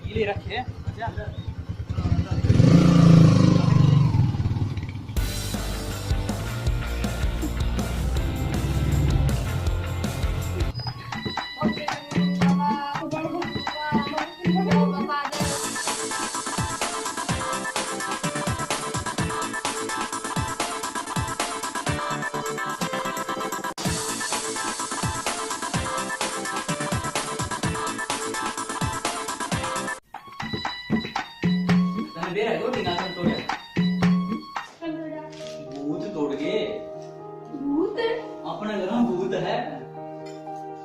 गीले रखे हैं। भूत तोड़ गए। भूत अपने घर में भूत है।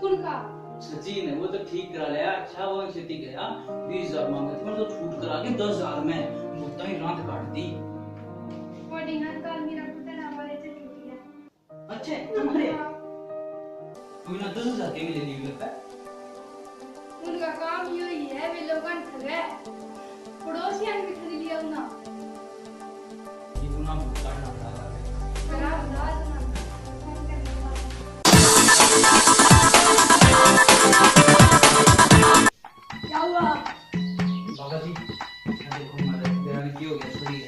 उनका सचिन है, वो तो ठीक करा लिया। अच्छा वो खेती गया 20,000 मांगे थे, मैं तो छूट करा के 10,000 में भूता ही रात काट दी। बड़ी हाथ काल मेरा पुत्र हमारे से छूट गया। अच्छा तुम्हारे बिना 10,000 के लिए लीव करता है। उनका काम यही है, वे लोगन ठगे पड़ोसियों भी ठग लिया उना। ये गुना भूत काटना पड़ा है। खराब रात ना क्या हुआ? बाबा जी देखो हमारे देरानी की हो गया छोड़ी है।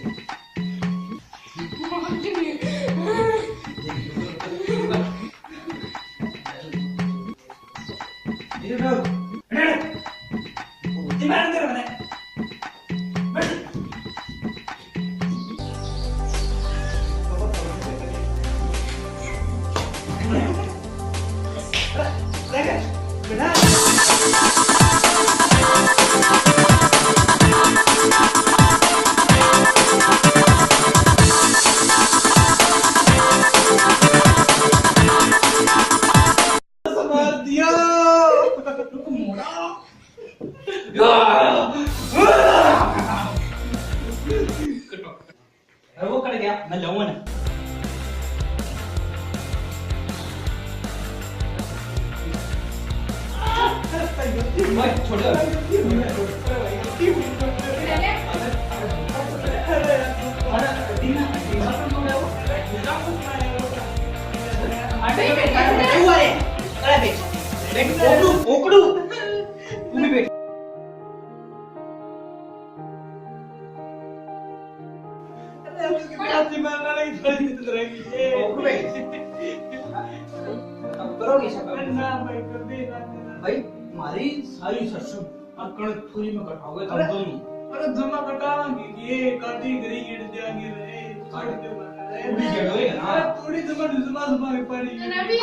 ये लो ये मार दे मैंने वो कट गया, मैं जाऊंगा ना। छोड़ो भाई हमारी सारी सरसों कणक पूरी में कटाओगे तब तो नहीं। अरे जमा कटावांगे ये काटी गरी गिर जाएंगे रे काट के मार रे पूरी जड़ोगे ना। थोड़ी जमा में पड़ी नबी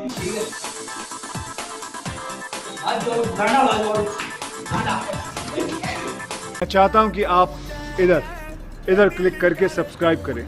ठीक है आज जो गाना वाला गाना मैं चाहता हूं कि आप इधर क्लिक करके सब्सक्राइब करें।